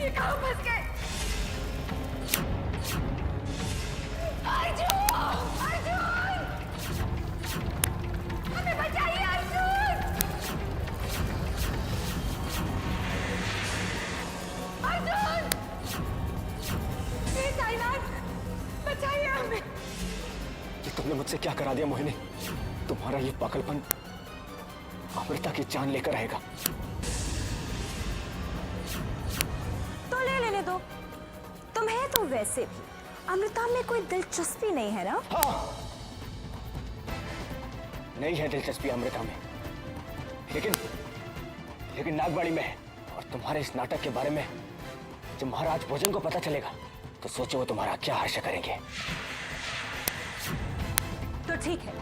ये कहाँ फंस गए? अर्जुन! अर्जुन! हमें बचाइए अर्जुन! अर्जुन! प्लीज साईनाथ, बचाइए हमें। ये तुमने मुझसे क्या करा दिया मोहिनी? तुम्हारा ये पागलपन अमृता की जान लेकर आएगा। तो ले लेने दो। तुम्हें तो वैसे भी अमृता में कोई दिलचस्पी नहीं है ना? हाँ, नहीं है दिलचस्पी अमृता में, लेकिन नागबाड़ी में है। और तुम्हारे इस नाटक के बारे में जब महाराज भोजन को पता चलेगा तो सोचो वो तुम्हारा क्या हर्ष करेंगे। तो ठीक है,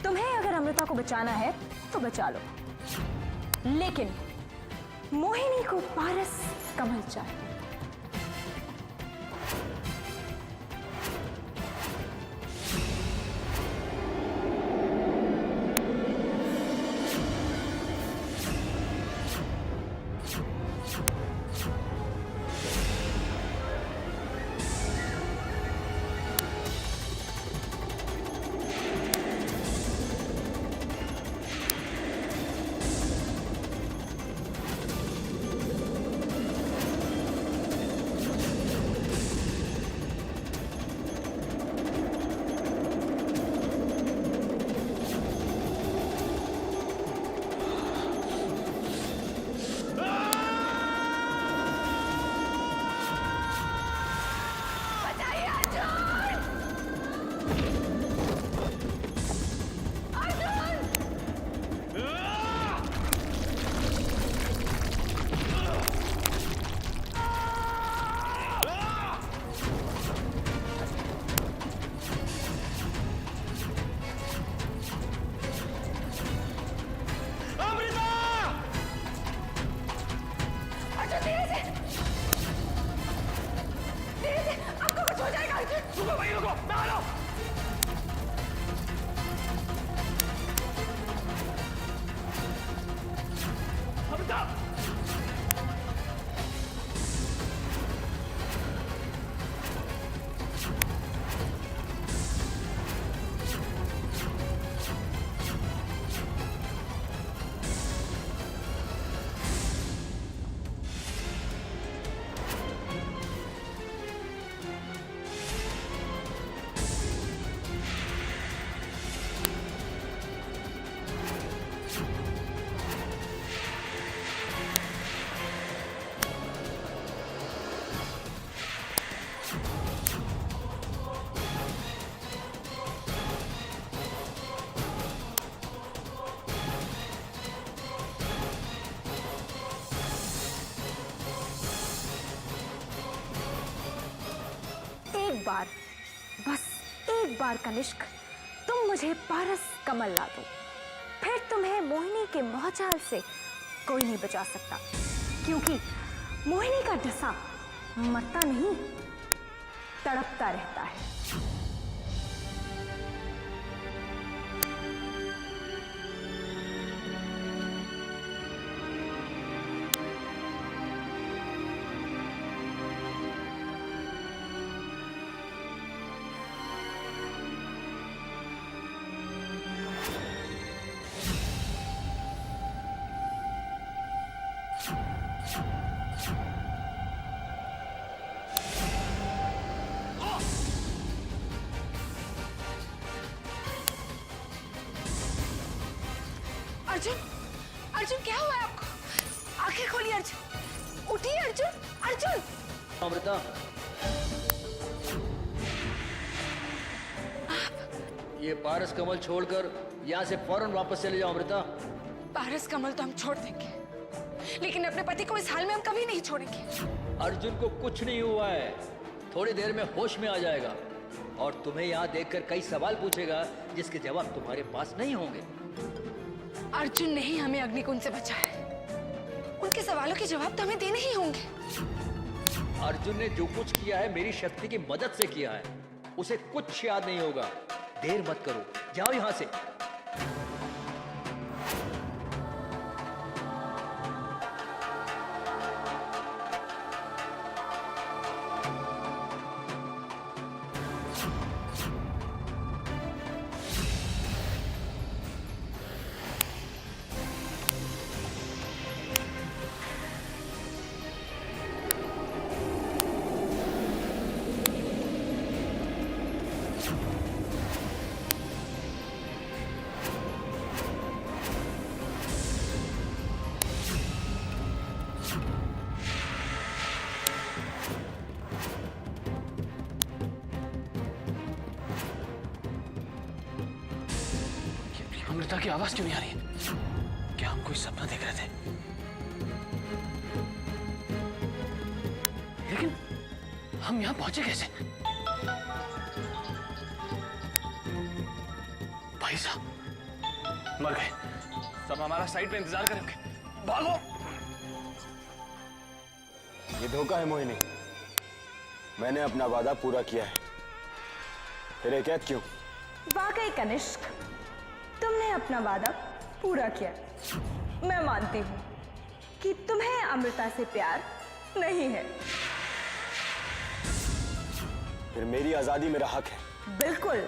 तुम्हें अगर अमृता को बचाना है तो बचा लो, लेकिन मोहिनी को पारस कमल चाहिए। एक बार, बस एक बार कनिष्क, तुम मुझे पारस कमल ला दो, फिर तुम्हें मोहिनी के मोहजाल से कोई नहीं बचा सकता, क्योंकि मोहिनी का डसा मरता नहीं, तड़पता रहता है। अर्जुन, अर्जुन क्या हुआ है आपको? आंखें खोलिए अर्जुन, उठिए अर्जुन, अर्जुन। अमृता, ये पारस कमल छोड़कर यहाँ से फौरन वापस चले जाओ अमृता। पारस कमल तो हम छोड़ देंगे, लेकिन अपने पति को इस हाल में हम कभी नहीं छोड़ेंगे। अर्जुन को कुछ नहीं हुआ है, थोड़ी देर में होश में आ जाएगा और तुम्हें यहाँ देखकर कई सवाल पूछेगा जिसके जवाब तुम्हारे पास नहीं होंगे। अर्जुन ने ही हमें अग्निकुंड से बचाया, उनके सवालों के जवाब तो हमें देने ही होंगे। अर्जुन ने जो कुछ किया है मेरी शक्ति की मदद से किया है, उसे कुछ याद नहीं होगा। देर मत करो, जाओ यहाँ से। अमृता की आवाज क्यों नहीं आ रही है? क्या हम कोई सपना देख रहे थे? लेकिन हम यहां पहुंचे कैसे? भाई साहब मर गए। सब हमारा साइड पे इंतजार करेंगे। भागो। ये धोखा है मोहिनी। मैंने अपना वादा पूरा किया है। फिर ये कैद क्यों? वाकई कनिष्क, तुमने अपना वादा पूरा किया। मैं मानती हूं कि तुम्हें अमृता से प्यार नहीं है। फिर मेरी आजादी मेरा हक है। बिल्कुल।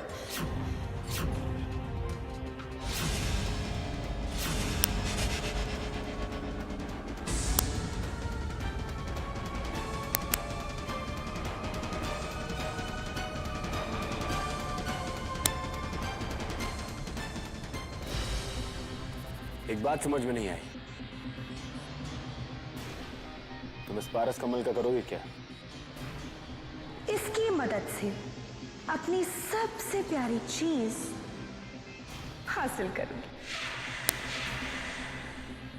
एक बात समझ में नहीं आई। तुम इस पारस कमल का करोगे क्या? इसकी मदद से अपनी सबसे प्यारी चीज हासिल करूंगी।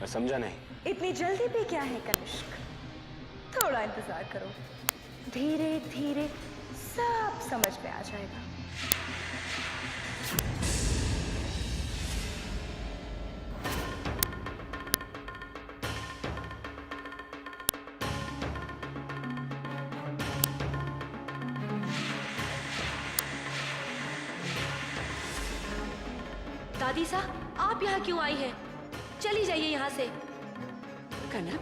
मैं समझा नहीं। इतनी जल्दी भी क्या है कनिष्क, थोड़ा इंतजार करो। धीरे धीरे सब समझ में आ जाएगा। दादी साहब, आप यहाँ क्यों आई हैं? चली जाइए यहाँ से। कनक,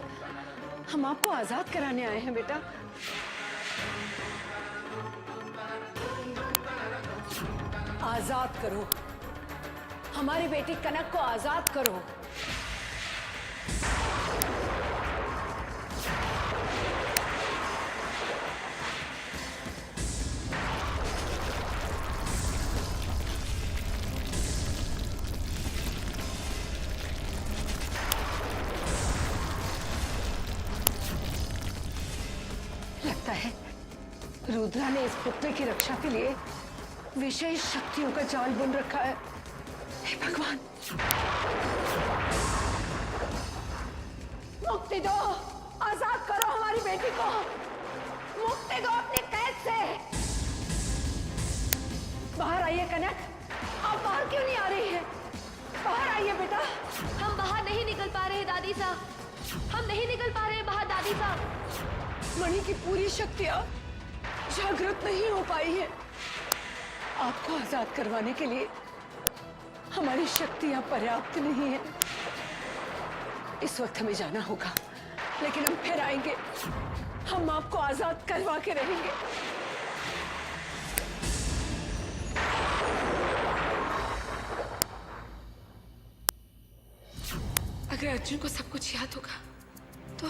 हम आपको आजाद कराने आए हैं बेटा। आजाद करो, हमारी बेटी कनक को आजाद करो। लगता है रुद्रा ने इस पुत्र की रक्षा के लिए विशेष शक्तियों का जाल बुन रखा है। हे भगवान, मुक्ति दो, आजाद करो हमारी बेटी को, मुक्ति दो अपनी कैद से। बाहर आइए कनक, आप बाहर क्यों नहीं आ रही हैं? बाहर आइए बेटा। हम बाहर नहीं निकल पा रहे दादी साहब, हम नहीं निकल पा रहे बाहर दादी साहब। मणि की पूरी शक्तियां जागृत नहीं हो पाई है। आपको आजाद करवाने के लिए हमारी शक्तियां पर्याप्त नहीं है। इस वक्त हमें जाना होगा, लेकिन हम फिर आएंगे। हम आपको आजाद करवा के रहेंगे। अगर अर्जुन को सब कुछ याद होगा तो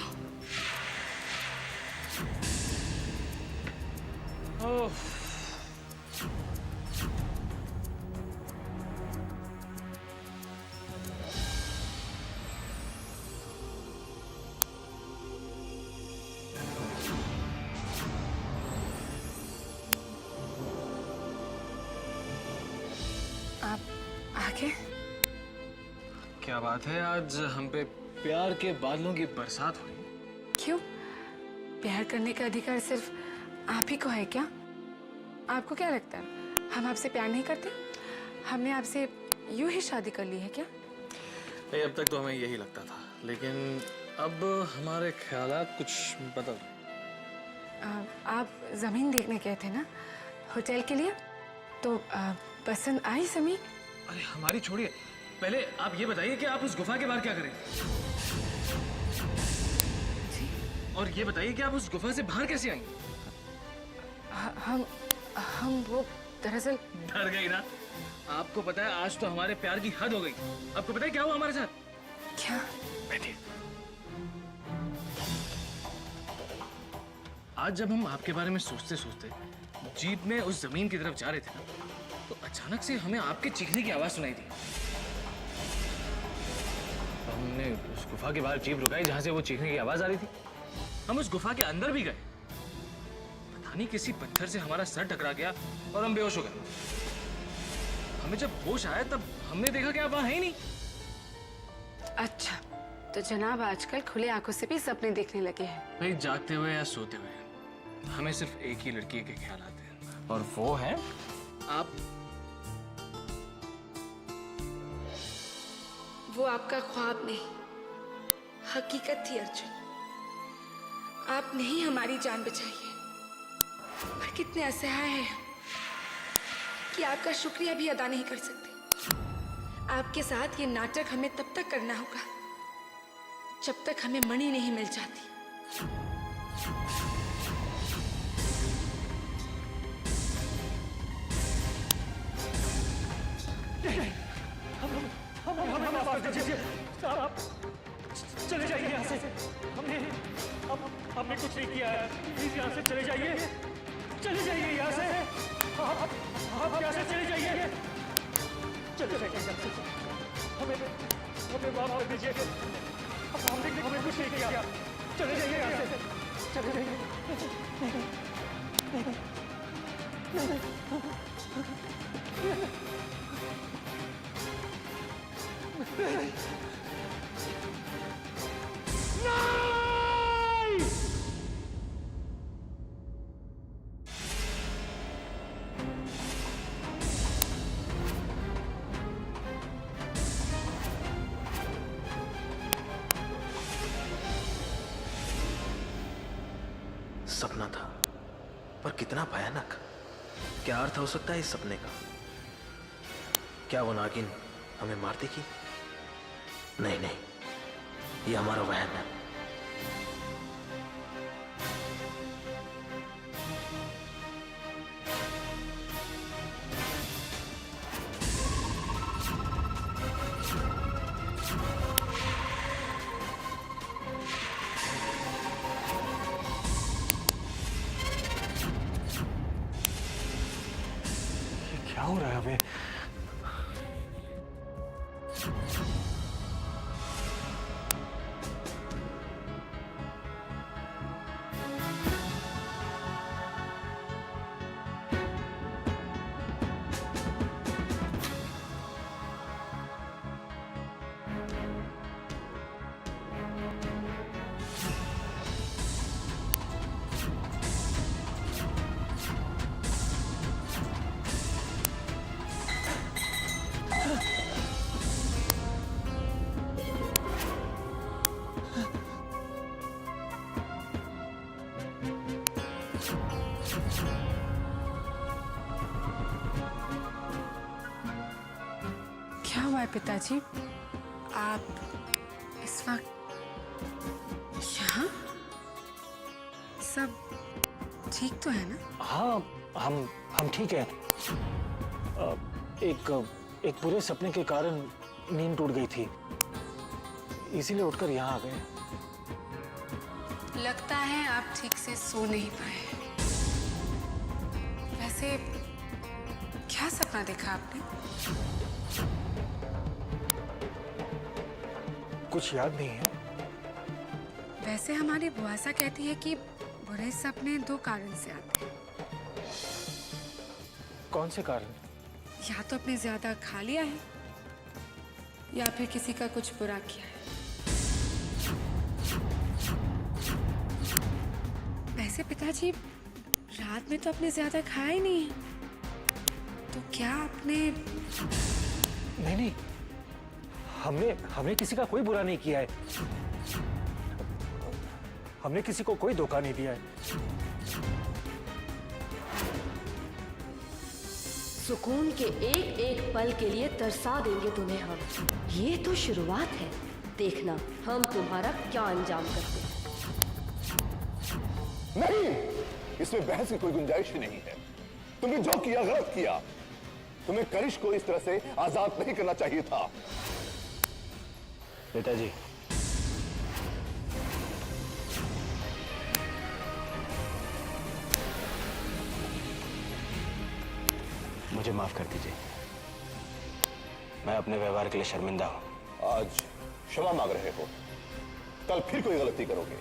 आप आगे। क्या बात है, आज हम पे प्यार के बादलों की बरसात हो रही है। क्यों? प्यार करने का अधिकार सिर्फ आप ही को है क्या? आपको क्या लगता है हम आपसे प्यार नहीं करते? हमने आपसे यूं ही शादी कर ली है क्या? नहीं, अब तक तो हमें यही लगता था, लेकिन अब हमारे ख्यालात कुछ बदल रहे। आप जमीन देखने गए थे ना होटल के लिए, तो पसंद आई जमीन? अरे हमारी छोड़िए, पहले आप ये बताइए कि आप उस गुफा के बाहर क्या करें, और ये बताइए कि आप उस गुफा से बाहर कैसे आई? हम वो दरअसल डर गई ना? आपको पता है आज तो हमारे प्यार की हद हो गई। आपको पता है क्या हुआ हमारे साथ? क्या? बैठिए। आज जब हम आपके बारे में सोचते सोचते जीप में उस जमीन की तरफ जा रहे थे ना, तो अचानक से हमें आपके चीखने की आवाज सुनाई दी। हम हमने उस गुफा के बाहर जीप रुकाई जहां से वो चीखने की आवाज आ रही थी। हम उस गुफा के अंदर भी गए, पता नहीं किसी पत्थर से हमारा सर टकरा गया और हम बेहोश हो गए। हमें जब होश आया तब हमने देखा कि आप वहां है ही नहीं। अच्छा, तो जनाब आजकल खुले आंखों से भी सपने देखने लगे हैं। भाई जागते हुए या सोते हुए हमें सिर्फ एक ही लड़की के ख्याल आते हैं, और वो है आप। वो आपका ख्वाब नहीं, हकीकत थी अर्जुन। आपने ही हमारी जान बचाई है, पर कितने असहाय हैं हम कि आपका शुक्रिया भी अदा नहीं कर सकते। आपके साथ ये नाटक हमें तब तक करना होगा जब तक हमें मणि नहीं मिल जाती। चले जाइए यहाँ से। हमने कुछ नहीं किया है, प्लीज यहाँ से चले जाइए। चले जाइए यहाँ से, आप यहाँ से चले जाइए। चले जाइए यहाँ से। हमें माफ कर दीजिए, हमने कुछ नहीं किया। चले जाइए यहाँ से, चले जाइए। सपना था, पर कितना भयानक। क्या अर्थ हो सकता है इस सपने का? क्या वो नागिन हमें मार देगी? नहीं नहीं, ये हमारा वहम है। क्या हो रहा है हमें? क्या हुआ है पिताजी? आप इस वक्त यहाँ? सब ठीक तो है ना? हाँ, हम ठीक हैं। एक बुरे सपने के कारण नींद टूट गई थी, इसीलिए उठकर यहाँ आ गए। लगता है आप ठीक से सो नहीं पाए। वैसे क्या सपना देखा आपने? कुछ याद नहीं है। वैसे हमारी बुआसा कहती है कि बुरे सपने दो कारण से आते हैं। कौन से कारण? या तो आपने ज्यादा खा लिया है या फिर किसी का कुछ बुरा किया है। वैसे पिताजी, रात में तो आपने ज्यादा खाया ही नहीं है, तो क्या आपने? नहीं, हमने किसी का कोई बुरा नहीं किया है। हमने किसी को कोई धोखा नहीं दिया है। सुकून के एक एक पल के लिए तरसा देंगे तुम्हें हम। ये तो शुरुआत है, देखना हम तुम्हारा क्या अंजाम करते हैं। नहीं, इसमें बहस की कोई गुंजाइश ही नहीं है। तुमने जो किया गलत किया। तुम्हें करिश को इस तरह से आजाद नहीं करना चाहिए था। पिताजी, मुझे माफ कर दीजिए। मैं अपने व्यवहार के लिए शर्मिंदा हूं। आज क्षमा मांग रहे हो, कल फिर कोई गलती करोगे।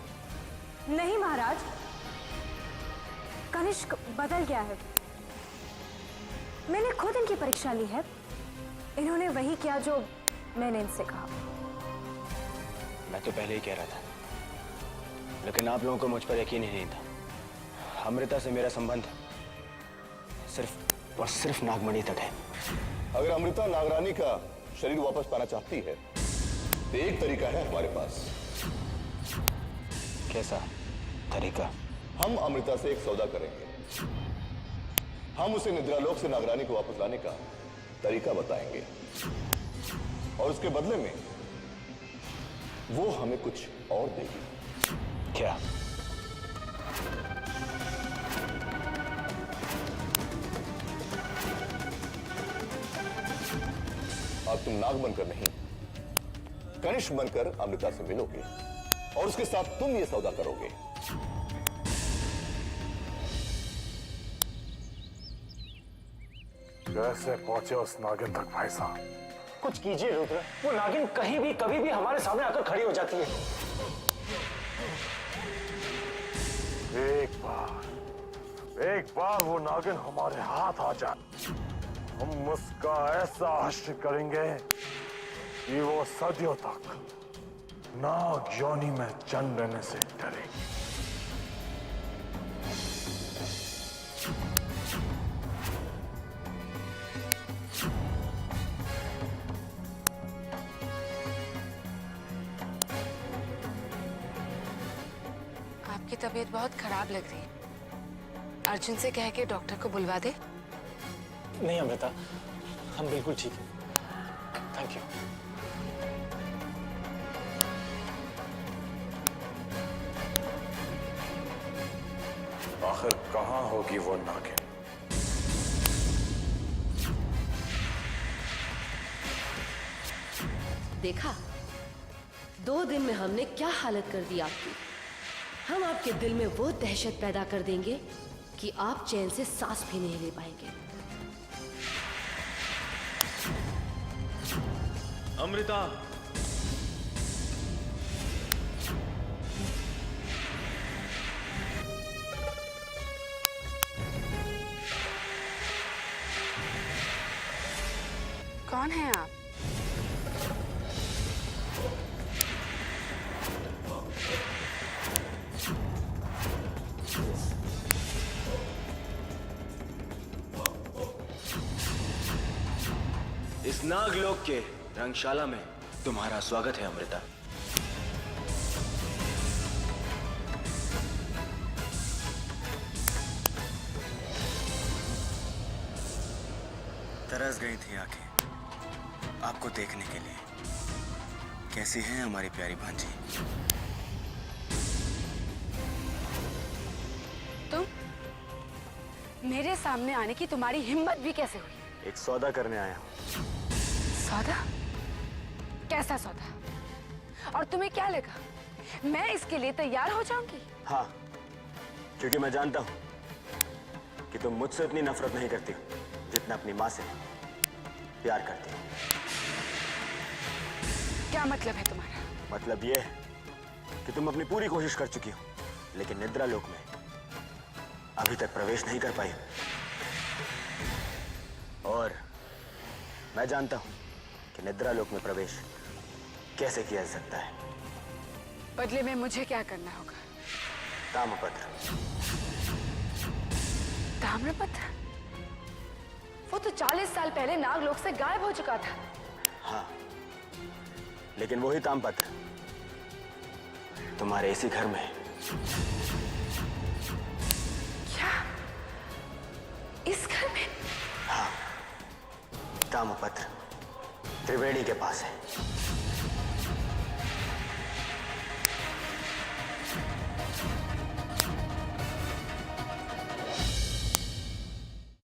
नहीं महाराज, कनिष्क बदल गया है। मैंने खुद इनकी परीक्षा ली है। इन्होंने वही किया जो मैंने इनसे कहा। मैं तो पहले ही कह रहा था, लेकिन आप लोगों को मुझ पर यकीन ही नहीं था। अमृता से मेरा संबंध सिर्फ और सिर्फ नागमणि तक है। अगर अमृता नागरानी का शरीर वापस पाना चाहती है तो एक तरीका है हमारे पास। कैसा तरीका? हम अमृता से एक सौदा करेंगे। हम उसे निद्रालोक से नागरानी को वापस लाने का तरीका बताएंगे और उसके बदले में वो हमें कुछ और देगी। क्या? अब तुम नाग बनकर नहीं, कनिष्क बनकर अमृता से मिलोगे और उसके साथ तुम ये सौदा करोगे। कैसे पहुंचे उस नागिन तक भाई साहब? कुछ कीजिए रुद्र, वो नागिन कहीं भी कभी भी हमारे सामने आकर खड़ी हो जाती है। एक बार वो नागिन हमारे हाथ आ जाए, हम उसका ऐसा हश्र करेंगे कि वो सदियों तक नाग योनि में जन्म लेने से डरेगी। आपकी तबीयत बहुत खराब लग रही है। अर्जुन से कह के डॉक्टर को बुलवा दे। नहीं अमृता, हम बिल्कुल ठीक हैं। Thank you. आखिर कहां होगी वो नागिन? देखा, 2 दिन में हमने क्या हालत कर दी आपकी। हम आपके दिल में वो दहशत पैदा कर देंगे कि आप चैन से सांस भी नहीं ले पाएंगे। अमृता, कौन है आप? इस नागलोक के रंगशाला में तुम्हारा स्वागत है अमृता। तरस गई थी आंखें आपको देखने के लिए। कैसी हैं हमारी प्यारी भांजी? तुम मेरे सामने आने की तुम्हारी हिम्मत भी कैसे हुई? एक सौदा करने आया हूं। सौदा? कैसा सौदा? और तुम्हें क्या लगा मैं इसके लिए तैयार हो जाऊंगी? हाँ, क्योंकि मैं जानता हूं कि तुम मुझसे उतनी नफरत नहीं करती जितना अपनी माँ से प्यार करती हो। क्या मतलब है तुम्हारा? मतलब यह है कि तुम अपनी पूरी कोशिश कर चुकी हो, लेकिन निद्रा लोक में अभी तक प्रवेश नहीं कर पाई। और मैं जानता हूं कि निद्रा लोक में प्रवेश कैसे किया जा सकता है। बदले में मुझे क्या करना होगा? ताम्रपत्र। ताम्रपत्र? वो तो 40 साल पहले नागलोक से गायब हो चुका था। हाँ, लेकिन वही ताम्रपत्र तुम्हारे इसी घर में है। क्या? इस घर में? हाँ, ताम्रपत्र त्रिवेणी के पास है।